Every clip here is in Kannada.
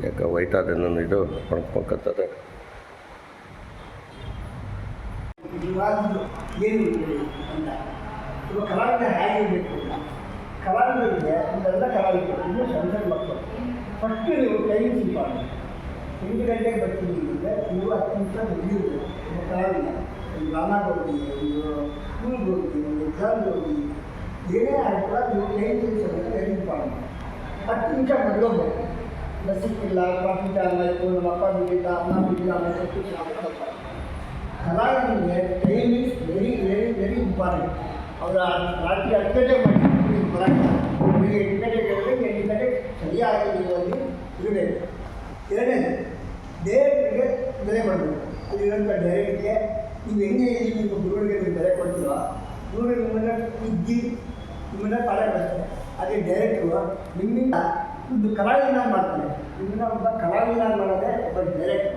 ಯಾಕೆ ವೈಟ್ ಅದನ್ನು ಇದು ಮಾಡ್ಕೊಳ್ತದೆ. ಏನು ಅಂತ ಇವಾಗ ಕಲಾವಿದ ಹೇಗಿರಬೇಕು ಅಂತ ಕಲಾವಿದರಿಗೆ ಇದೆಲ್ಲ ಕಲಾವಿದರು ಇನ್ನೂ ಸಣ್ಣ ಸಣ್ಣ ಮಕ್ಕಳು ಫಸ್ಟು ನೀವು ಟೈಮ್ ಸಿಂಪಾಡಿ 8 ಗಂಟೆಗೆ ಬರ್ತೀನಿ ಅಂದರೆ ನೀವು 10 ನಿಮಿಷ ಮುಗಿಯುವುದು ಕಲಾವಿದ ಒಂದು ಗಾನಕ್ಕೆ ಹೋಗ್ತೀನಿ, ಒಂದು ಸ್ಕೂಲ್ಗೆ ಹೋಗ್ತೀನಿ, ಒಂದು ಎಕ್ಸಾಮ್ಗೆ ಹೋಗ್ತೀನಿ, ಏನೇ ಆಗ್ತಲ್ಲ ನೀವು ಟೈಮ್ ಸಿಂಪಾಡಿ ಟೈಮ್ ಸಿಂಪಾಡಿ 10 ನಿಮಿಷ ಮಲಗೋಗ್ಬೇಕು. ಬಸ್ ಸಿಕ್ಕಿಲ್ಲ, ಟ್ರಾಫಿಕ್ ಜಾಮ್ ಆಯಿತು, ನಮ್ಮ ಅಪ್ಪ ಬಿಟ್ಟಿಲ್ಲ, ಅಮ್ಮ ಬಿಟ್ಟಿಲ್ಲ, ಆಮೇಲೆ ಕಲಾವಿದರಿಗೆ time is very very very important. ಅವರ ರಾತ್ರಿ 10 ಗಂಟೆಗೆ ಮಾಡಿ ಬರೋಕ್ಕೆ ಬೆಳಿಗ್ಗೆ 8 ಗಂಟೆಗೆ ಹೇಳಿದ್ರೆ 8 ಗಂಟೆಗೆ ಸರಿಯಾಗಿ ಅಲ್ಲಿ ಇರಬೇಕು. ಎರಡನೇದು ಡೈರೆಕ್ಟ್ರಿಗೆ ಬೆಲೆ ಮಾಡಬೇಕು. ಅಲ್ಲಿರೋಂಥ ಡೈರೆಕ್ಟ್ಗೆ ನೀವು ಹೆಂಗೆ ನಿಮ್ಮ ಗುರುಗಳಿಗೆ ನೀವು ಬೆಲೆ ಕೊಡ್ತೀರೋ ಇವರು ನಿಮ್ಮನ್ನು ಇದ್ದಿ ನಿಮ್ಮನ್ನು ಪಾಠ ಕಳಿಸ್ತಾರೆ. ಅದೇ ಡೈರೆಕ್ಟ್ರು ನಿಮ್ಮಿಂದ ಒಂದು ಕಲಾವಿದನ ಮಾಡ್ತಾನೆ. ನಿಮ್ಮನ್ನ ಒಬ್ಬ ಕಲಾವಿದನ ಮಾಡೋದೇ ಒಬ್ಬ ಡೈರೆಕ್ಟ್.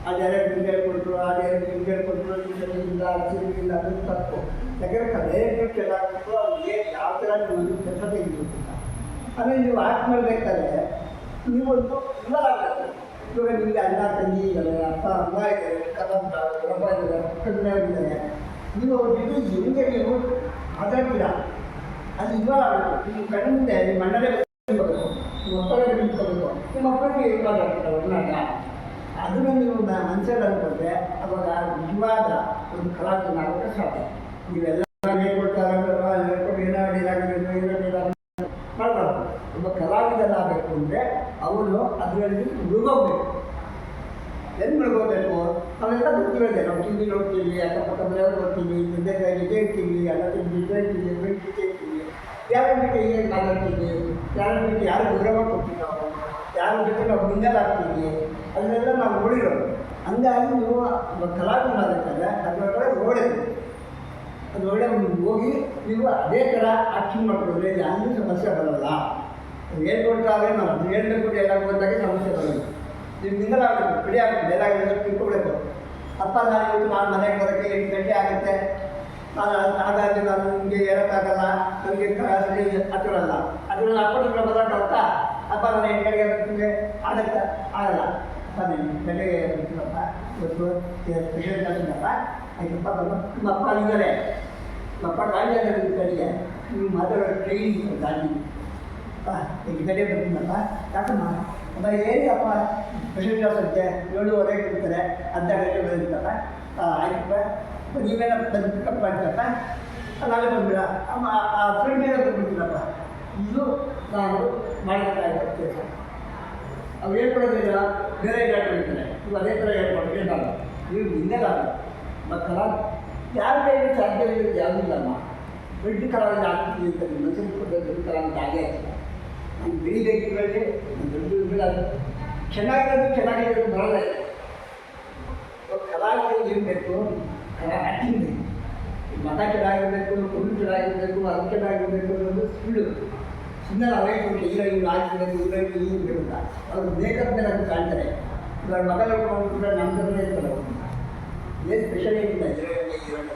ಆ ಡೈರೆಕ್ಟ್ ಹಿಂಗೆ ಕೊಟ್ಟರು, ಆ ಡೈರೆಕ್ಟ್ ಹಿಂಗೆ ಕೊಟ್ಟರು, ಇಲ್ಲ ಅರ್ಜಿಲ್ಲ ಅದು ತಪ್ಪು. ಯಾಕೆಂದರೆ ಡೈರೆಕ್ಟ್ರು ಚೆನ್ನಾಗಿತ್ತು, ಅವ್ರಿಗೆ ಯಾವ ಥರ ಒಂದು ಕೆಲಸ ಇರಬೇಕಿಲ್ಲ. ಆಮೇಲೆ ನೀವು ಆ್ಯಕ್ಟ್ ಮಾಡಬೇಕಾದ್ರೆ ನೀವೊಂದು ಇಲ್ಲಲಾಗುತ್ತೆ. ಇವಾಗ ನಿಮಗೆ ಅಣ್ಣ ತಂಗಿ ಇದ್ದಾರೆ, ಅಪ್ಪ ಅಮ್ಮ ಇದ್ದಾರೆ, ಕಲಂತ ರಬ್ಬ ಇದ್ದಾರೆ, ಕಣ್ಣಿದ್ದಾರೆ, ನೀವು ಅವ್ರಿಗೆ ಹೆಂಗೆ ನೀವು ಮಾತಾಡ್ತೀರ ಅದು ಇವಾಗಬೇಕು. ನೀವು ಕಣ್ಣಿಂದ ನಿಮ್ಮ ಅಣ್ಣನೇ ನಿಲ್ಕೋಬೇಕು, ನಿಮ್ಮ ಮಕ್ಕಳೇ ನಿಲ್ಕೋಬೇಕು, ನಿಮ್ಮ ಮಕ್ಕಳಿಗೆ ಏನು ಮಾತಾಡ್ತಾರೆ ಒಣ್ಣಾಗ ಅದನ್ನು ನೀವು ಮನಸ್ಸಲ್ಲಿ ಅಂದ್ಕೊಂಡ್ರೆ ಅವಾಗ ನಿಜವಾದ ಒಂದು ಕಲಾವಿದನ ಆಗೋಕ್ಕೆ ಸಾಧ್ಯ. ನೀವೆಲ್ಲ ಹೇಳ್ಕೊಡ್ತಾರೆ ಮಾಡಬಾರ್ದು. ಒಬ್ಬ ಕಲಾವಿದನಾಗಬೇಕು ಅಂದರೆ ಅವನು ಅದರಲ್ಲಿ ಮುಳುಗೋಗ್ಬೇಕು. ಎಲ್ಲಿ ಮುಳುಗೋಗ್ಬೇಕು? ನಾವೆಲ್ಲ ಗೊತ್ತಿರೋದೆ, ನಾವು ಟಿ ವಿ ನೋಡ್ತೀವಿ, ಅಕ್ಕಪಕ್ಕ ಮನೆಯವ್ರು ನೋಡ್ತೀವಿ, ತಂದೆ ತಾಯಿಗೆ ಕೇಳ್ತೀವಿ, ಅಲ್ಲ ಕೇಳ್ತೀವಿ, ಬೆಂಕಿ ಕೇಳ್ತೀವಿ, ಯಾರ ಜೊತೆ ಏನು ಮಾತಾಡ್ತೀವಿ, ಯಾರ ಜೊತೆ ಯಾರು ಗೌರವ ಕೊಡ್ತೀವಿ, ನಾವು ಯಾರ ಜೊತೆ ನಾವು ಮಿಂಗಲಾಗ್ತೀವಿ, ಅದನ್ನೆಲ್ಲ ನಾವು ನೋಡಿರೋದು. ಹಂಗಾಗಿ ನೀವು ಕಲಾವಿದ ಮಾಡಬೇಕಾದ್ರೆ ಅದರೊಳಗಡೆ ನೋಡಬೇಕು. ಅದರೊಳಗೆ ನೀವು ಹೋಗಿ ನೀವು ಅದೇ ಥರ ಆ್ಯಕ್ಟಿಂಗ್ ಮಾಡಿಕೊಂಡ್ರೆ ಯಾವುದೂ ಸಮಸ್ಯೆ ಬರೋಲ್ಲ. ಹೇಳ್ಕೊಡ್ತಾವೆ ನಾವು ಅದು ಹೇಳಬೇಕು, ಡೈಲಾಗ್ ಬಂದಾಗೆ ಸಮಸ್ಯೆ ಬರೋಲ್ಲ. ನೀವು ಮಿಂಗಲಾಗಬೇಕು, ಬಿಡಿ ಆಗಬೇಕು, ಡೈಲಾಗ್ ತಿಳ್ಕೊಬೇಕು. ಅಪ್ಪ ನಾನು ಮನೆಗೆ ಬರೋಕ್ಕೆ 8 ಗಂಟೆ ಆಗುತ್ತೆ, ಹಾಗಾಗಿ ನಾನು ನಿಮಗೆ ಹೇಳೋಕ್ಕಾಗಲ್ಲ, ನನಗೆ ಸರಿ ಹತ್ತಿರಲ್ಲ, ಅದರಲ್ಲಿ ಅಪ್ಪನ ಬರೋಕ್ಕಾಗುತ್ತಾ? ಅಪ್ಪ ನಾನು 8 ಗಂಟೆಗೆ ಬರ್ತೀನಿ ಆಗುತ್ತೆ, ಆಗಲ್ಲ. ಅಪ್ಪ ನಾನು 8 ಗಂಟೆಗೆ ಬರ್ತೀನಪ್ಪ, ಇವತ್ತು ಸ್ಪೆಷಲ್ ಕ್ಲಾಸಿನಪ್ಪ, ಆಯ್ತಪ್ಪ ನಿಮ್ಮ ಅಪ್ಪ ಇದ್ದಾರೆ, ನಿಮ್ಮ ಅಪ್ಪ ಗಾಡಿ ಕಡೆಗೆ ನೀವು ಮಾತಾಡೋ ಟ್ರೈನಿಂಗ್ ಗಾಡಿ ಅಪ್ಪ 8 ಗಂಟೆಗೆ ಬರ್ತೀನಪ್ಪ, ಯಾಕಮ್ಮ ಅಪ್ಪ ಹೇಳಿ ಅಪ್ಪ ಸ್ಪೆಷಲ್ ಕ್ಲಾಸ್ ಅಂತೆ 7:30 ಬಿಡ್ತಾರೆ, ಅರ್ಧ ಗಂಟೆ ಬಂದಿತ್ತಪ್ಪ, ಆಯ್ತಪ್ಪ ನೀವೇನ ಬಂದು ಪಿಕಪ್ ಮಾಡ್ತಪ್ಪ, ನಾಳೆ ಬಂದ್ಬಿಡ ಅಮ್ಮ ಆ ಫ್ರೆಂಡ್ಗೆ ಬಂದ್ಬಿಡ್ತೀನಪ್ಪ. ಇದು ನಾನು ಮಾಡಬೇಕಾದ ಕೆಲಸ. ಅವ್ರು ಹೇಳ್ಕೊಡೋದಿಲ್ಲ, ಬೇರೆ ಹೇಳ್ಕೊಳ್ತಾರೆ, ನೀವು ಅದೇ ಥರ ಹೇಳ್ಕೊಡ್ತೀವಿ ನಾನು ನೀವು ಹಿಂದೆಲ್ಲ ಮಕ್ಕಳ ಯಾರ ಕೈಗೆ ಸಾಧ್ಯ ಇರೋದು ಯಾವುದಿಲ್ಲಮ್ಮ. ದೊಡ್ಡ ಕಲಾವಿದ ಆಗ್ತೀವಿ ಅಂತ ನಿಮ್ಮ ಮನಸ್ಸಲ್ಲಿ ದೊಡ್ಡ ಕಲಾವಿದ ಆಗೇ ಆಗ್ತದೆ. ನಾನು ಬೆಳಿಬೇಕಿರೋದೇ ದೊಡ್ಡ ಚೆನ್ನಾಗಿರೋದು ಬರೋಲ್ಲ. ಕಲಾವಿದ ಏನು ಬೇಕು? ಆ್ಯಕ್ಟಿಂಗ್ ಬೇಕು. ಮತ ಚೆನ್ನಾಗಿರಬೇಕು, ಹುಲ್ಲು ಚೆನ್ನಾಗಿರಬೇಕು, ಅದು ಚೆನ್ನಾಗಿರಬೇಕು ಅನ್ನೋದು ಸುಳ್ಳು. ಸುಮ್ಮನೆ ಅವೇ ಕೊಟ್ಟು ಹೀರೋಯಿನ್ ಆಗಿರಬೇಕು, ಹೀರೋಯಿನ್ ಹೀಗೆ ಅಂತ ಅವ್ರು ಮೇಕಪ್ ಮೇಲೆ ಅದು ಕಾಣ್ತಾರೆ. ಇವಾಗ ಮಗ ನೋಡ್ಕೊಂಡ್ರೆ ನಮ್ಮ ಥರನೇ ಇರ್ತಾರೆ. ಏನು ಸ್ಪೆಷಲ್ ಏನಿಲ್ಲ ಹೀರೋಯಿನ್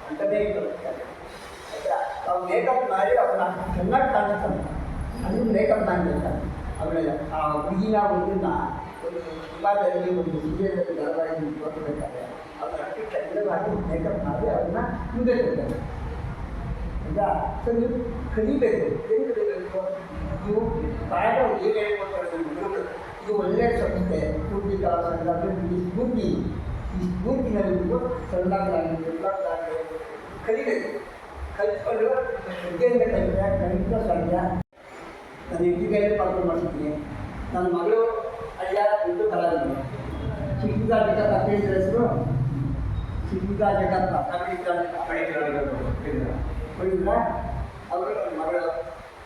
ಅಂತಲೇ ಇರ್ತಾರೆ. ಅವ್ರು ಮೇಕಪ್ ಮಾಡಿ ಅವ್ರನ್ನ ಚೆನ್ನಾಗಿ ಕಾಣಿಸ್ತಾರೆ. ಅದು ಮೇಕಪ್ ಕಾಣಿಸ್ತಾರೆ. ಅವಳೆಲ್ಲ ಆ ಹುಡುಗಿನ ಒಂದನ್ನ ಒಂದು ಸಿನಿಮಾದಲ್ಲಿ ಒಂದು ಸೀರಿಯಲ್ನಲ್ಲಿ ಧಾರಾವಾಹಿಯಲ್ಲಿ ತೋರಿಸ್ಬೇಕಾದ್ರೆ ಅವ್ರ ಅಷ್ಟು ಚಂದವಾಗಿ ಮೇಕಪ್ ಮಾಡಿ ಅವ್ರನ್ನ ಮುಂದೆ ಕೊಡ್ತಾರೆ. ಆಯಿತಾ? ಸೊ ನೀವು ಕಲಿಬೇಕು. ಏನು ಕಲಿಬೇಕು? ನೀವು ಪಾಠ ಏನು ಹೇಳ್ಕೊಡ್ತಾರೆ ಇದು ಒಳ್ಳೆಯ ಸಂಸ್ಥೆ ಪೂರ್ತಿಕ ಸಂಘ ಸ್ಫೂರ್ತಿ. ಈ ಸ್ಫೂರ್ತಿನಲ್ಲಿ ನೀವು ಸಣ್ಣದಾಗಲಿ ದೊಡ್ಡದಾಗಲಿ ಕಲಿಬೇಕು. ಕಲಿತ್ಕೊಂಡು ಶ್ರದ್ಧೆಯಿಂದ ಕಲಿತರೆ ಖಂಡಿತ ಸಾಧ್ಯ. ನಾನು ಇಂಟಿಗ್ರೇಟ್ ಪಾತ್ರ ಮಾಡ್ತಿದ್ದೀನಿ. ನನ್ನ ಮಗಳು ಅಯ್ಯ ಒಂದು ಕಲಾವಿದ ಶಿಕ್ಷಿಕಾ ಜಗತ್ ಅಂತ ಹೇಳಿದ ಹೆಸರು ಶಿಕ್ಷಿಕಾ ಜಗತ್ ಹೇಳಿದ್ರ ಅವರು ನನ್ನ ಮಗಳು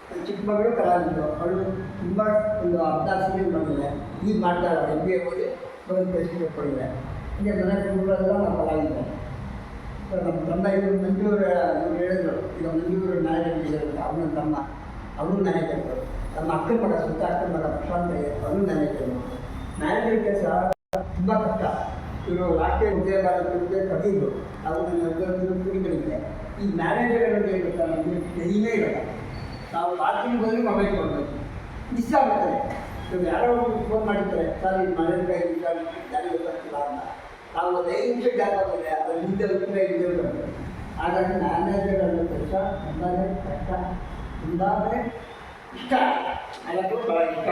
ನನ್ನ ಚಿಕ್ಕ ಮಗಳು ಕಲಾವಿದರು. ಅವಳು ತುಂಬ ಒಂದು 14 ಸೀರಿಯಲ್ ಮಾಡಿದ್ದಾರೆ. ಈಗ ಮಾಡ್ತಾರೆ, MBA ಓದಿ ಒಂದು ಪ್ರಶ್ನೆ ಕೊಡಿದ್ದಾರೆ. ಹೀಗೆ ಮನೆ ಕುಟುಂಬಗಳೆಲ್ಲ ನಾವು ಕಲಾವಿದ್ದಾರೆ. ನಮ್ಮ ತಮ್ಮ ಇವರು ಮಂಜೂರು ಇವರು ಹೇಳಿದ್ರು, ಈಗ ಮಂಜೂರು ಮ್ಯಾನೇಜರ್ ಅವನ ತಮ್ಮ ಅವನು ಮ್ಯಾನೇಜರು. ನಮ್ಮ ಅಕ್ಕನ ಮಗ ಸುತ್ತ ಅಕ್ಕನ ಮಗ ಪ್ರಶಾಂತ್ ಅವನು ಮ್ಯಾನೇಜರು. ಮ್ಯಾನೇಜರ್ ಕೆಲಸ ತುಂಬ ಕಷ್ಟ. ಇವರು ರಾಷ್ಟ್ರೀಯ ಉದ್ಯೋಗ ಕಟ್ಟಿದ್ರು, ಅವರು ನನ್ನ ಉದ್ಯೋಗಗಳು ಕುಡಿಗಳಿದೆ. ಈ ಮ್ಯಾನೇಜರ್ಗಳಿಗೆ ಏನು ಗೊತ್ತಾ, ನಮಗೆ ಟೈಮೇ ಇರೋಲ್ಲ. ನಾವು ರಾತ್ರಿ ಬಂದರೆ ಮೊಬೈಲ್ ಕೊಡಬೇಕು, ಮಿಸ್ ಆಗುತ್ತದೆ. ಇವಾಗ ಯಾರೋ ಫೋನ್ ಮಾಡಿರ್ತಾರೆ ಸರ್ ಇದು ಮನೆ ಜಾರಿ ಗೊತ್ತಾಗ್ತಿಲ್ಲ ಅಂತ ನಾವು ಒಂದು 5 ನಿಮಿಷ ಜಾಗ ಹೋಗಿದೆ ಅದ್ರ ಹಿಂದೆ ಉತ್ತರ ಹಿಂದೆ ಬರ್ತದೆ. ಹಾಗಾಗಿ ಮ್ಯಾನೇಜರ್ ಅನ್ನೋ ಕೆಲಸ ತುಂಬಾ ಕಷ್ಟ, ತುಂಬಾ ಇಷ್ಟ. ಅದಕ್ಕೂ ಭಾಳ ಇಷ್ಟ.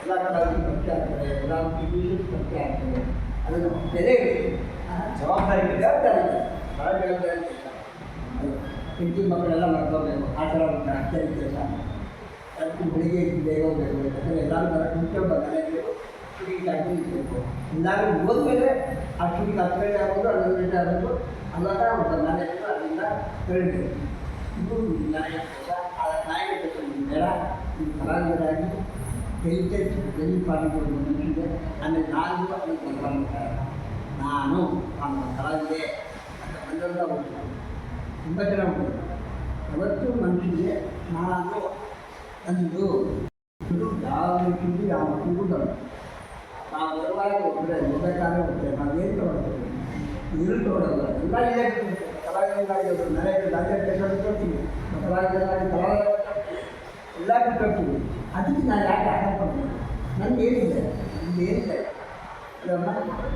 ಎಲ್ಲ ಕಲಾವಿದರು ಪರಿಚಯ ಆಗ್ತದೆ, ಎಲ್ಲ ಮ್ಯೂಸಿಕ್ ಪರಿಚಯ ಆಗ್ತದೆ. ಅದನ್ನು ಬೆಲೆ ಜವಾಬ್ದಾರಿ ಭಾಳ ಜವಾಬ್ದಾರಿ ಕೆಲಸ. ಹೆಂಡತಿ ಮಕ್ಕಳೆಲ್ಲ ಮಾಡ್ಕೋಬೇಕು, ಆ ಥರ ಒಂದು ಅಷ್ಟೇ ಕೆಲಸ. ಅದಕ್ಕೆ ಬೆಳಿಗ್ಗೆ ಬೇಗ ಹೋಗಬೇಕು, ಯಾಕಂದರೆ ಎಲ್ಲರೂ ಮುಂಚೆ ಮನೆಯವರು ಶೂಟಿಂಗ್ ಹಾಕಿ ಇರಬೇಕು. ಎಲ್ಲರೂ ಹೋದ್ಮೇಲೆ ಆ ಶೂಟಿಂಗ್ 10 ಗಂಟೆ ಆಗ್ಬೋದು, 11 ಗಂಟೆ ಆಗ್ಬೋದು, ಅವಾಗ ಒಬ್ಬ ಮ್ಯಾನೇಜರು ಅದರಿಂದ ಹೇಳಬೇಕು. ಇದು ನನಗೆ ಕೆಲಸ. ಆ ನಾಯಿಗೆ ಕೆಲಸ ಬೇಡ, ನೀವು ಕಲಾವಿದರಾಗಿ ಗೆಲ್ಲಿ ಪಾಲ್ಗೊಳ್ಳುವ ಮನುಷ್ಯನಿಗೆ ಆಮೇಲೆ ನಾನು ಅದನ್ನು ಕಲ್ಪನೆ ನಾನು ಕಲಾವಿದೆ ಅಂತ ಬಂದಂಥ ಉಂಟು ತುಂಬ ಜನ ಉಂಟು. ಯಾವತ್ತೂ ಮನುಷ್ಯನಿಗೆ ನಾನು ಅಂದು ಯಾವ ರೀತಿಯಲ್ಲಿ ಯಾವ ಮಕ್ಕಳಿಗೂ ಬರುತ್ತೆ. ನಾವು ಬರುವಾಗ ಒಬ್ಬರೇ ಹೋಗಬೇಕಾದ್ರೆ ಹೋಗ್ತೇವೆ, ನಾವೇನು ತೊಗೊಳ್ತೇವೆ, ನೀರು ತೊಗೊಳ್ಳೋಲ್ಲ, ಎಲ್ಲ ಇಲ್ಲೇ ಕಲಾವಿದರಾಗಿ ಒಬ್ಬರು ಮನೆ ಕೊಡ್ತೀವಿ, ಕಲಾವಿದರಾಗಿ ಎಲ್ಲ ಬಿಟ್ಟು ಅದಕ್ಕೆ ನಾನು ಯಾಕೆ ಆಟಪಡ್ತೀನಿ? ನನಗೆ ಏನಿದೆ, ನಿಮ್ದು ಏನಿದೆ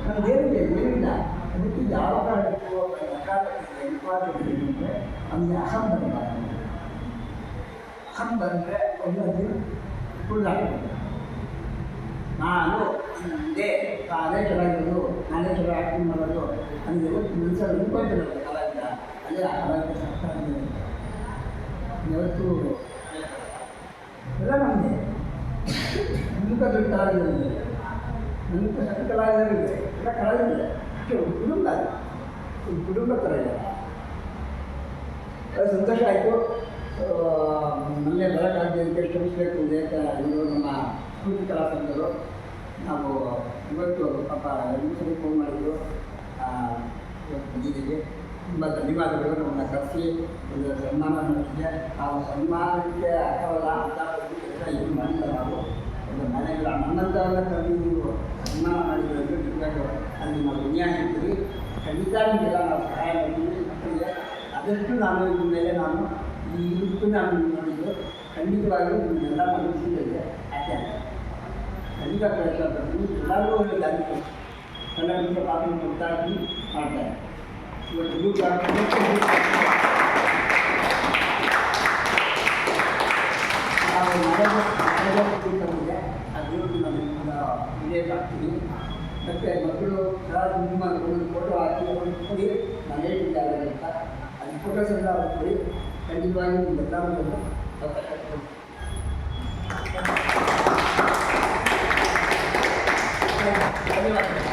ನನಗೆ ಏನಿಲ್ಲ. ಅದಕ್ಕೆ ಯಾವ ಕಾರಣಕ್ಕೂ ನಕಾರಾತ್ಮಕ ಇಂಪಾರ್ಟೆಂಟ್ ಅಂದರೆ ನಮಗೆ ಅಹಂ ಬರಬಾರ್ದು. ಅಹಂ ಬಂದರೆ ಒಂದೊಂದು ಸುಳ್ಳಾಗ್ತದೆ. ನಾನು ಮುಂದೆ ನಾನೇ ಚೆನ್ನಾಗಿರೋದು, ನಾನೇ ಚಲೋ ಆ್ಯಕ್ಟಿಂಗ್ ಮಾಡೋದು, ನನಗೆ ಯಾವತ್ತು ಮನುಷ್ಯ ನಿಂತ್ಕೊಳ್ತಿರೋದು ಕಲಾವಿದ, ಅದೇ ಆ ಕಲಾವಿದ ಸಕ್ತಾಗಿದೆ. ಯಾವತ್ತೂ ಎಲ್ಲ ನಮ್ಮದೇ ಪ್ರಮುಖ ದೊಡ್ಡ ಕಲಾವಿದರಿದೆ, ಪ್ರಮುಖ ಸಣ್ಣ ಕಲಾವಿದರಿದೆ, ಎಲ್ಲ ಕಲಾವಿದರಿದೆ. ಅಷ್ಟೇ ಒಂದು ಕುಟುಂಬ ಥರ ಇದೆ. ಸಂತೋಷ ಆಯಿತು. ಮೊನ್ನೆ ಬರೋಕ್ಕಾಗದೆ ಅಂತ ಶ್ರಮಿಸಬೇಕು ಅಂತ ಇವರು ನಮ್ಮ ಸ್ಫೂರ್ತಿ ಕಲಾ ಸಂಘರು. ನಾವು ಇವತ್ತು ಪಾಪ 2 ಸಲ ಫೋನ್ ಮಾಡಿದ್ರು, ಇವತ್ತು ಬಂದಿದ್ದೀವಿ, ತುಂಬ ಧನ್ಯವಾದಗಳು. ನಮ್ಮನ್ನ ಕರೆಸಿ ಒಂದು ಸನ್ಮಾನ ಮಾಡಿದ್ದೆ. ಆ ಸನ್ಮಾನಕ್ಕೆ ಅರ್ಥವಲ್ಲ ಅಂತ ಕೆಲಸ ಇದು ಮಾಡಿಲ್ಲ. ನಾವು ಒಂದು ಮನೆಗಳ ನನ್ನಂಥವ್ರನ್ನ ಕರೆದು ನೀವು ಸನ್ಮಾನ ಮಾಡಿದ್ರು ನಿಜವಾಗ್ಲೂ ಅಲ್ಲಿ ನಾವು ಋಣಿಯಾಗಿರ್ತೀವಿ. ಖಂಡಿತ ನಿಮಗೆಲ್ಲ ನಾವು ಸಹಾಯ ಮಾಡ್ತೀವಿ. ಮಕ್ಕಳಿಗೆ ಅದಷ್ಟು ನಾನು ಇದ್ರ ಮೇಲೆ ನಾನು ಇವತ್ತು ನಾನು ನೋಡಿದ್ದು ಖಂಡಿತವಾಗಿಯೂ ನಿಮಗೆಲ್ಲ ಮನಸ್ಸಿಗೆ ಯಾಕೆ ಖಂಡಿತ ಪ್ರಯತ್ನ ಪಡ್ತೀನಿ. ಎಲ್ಲರಿಗೂ ಒಂದು ದಾರಿ ಕನ್ನಡ ಪಾತ್ರ ಗೊತ್ತಾಗಿ ಮಾಡ್ತಾರೆ. ಇವತ್ತು ಗ್ರೂಪ್ ತಂದಿದೆ, ಆ ಗ್ರೂಪ್ ನಾನು ವಿಲೇಜ್ ಹಾಕ್ತೀನಿ. ಮತ್ತು ಮಕ್ಕಳು ನಿಮ್ಮ ಒಂದು ಫೋಟೋ ಹಾಕಿ ಕೊಡಿ, ನಾನು ಹೇಳ್ತಿದ್ದಾರೆ ಅಂತ ಅದು ಫೋಟೋಸ್ ಎಲ್ಲ ಕೊಡಿ. ಖಂಡಿತವಾಗಿ ನಿಮ್ಮೆಲ್ಲ ಅವಕಾಶ ಕೊಡಿ. ಧನ್ಯವಾದಗಳು.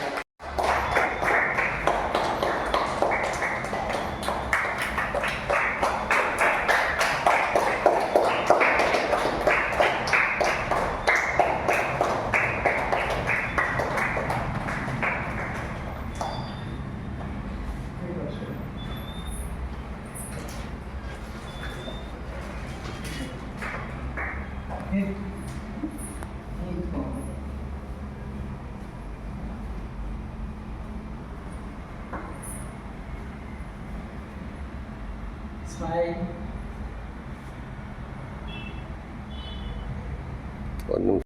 ಒಂದು ನಿಮಿಷ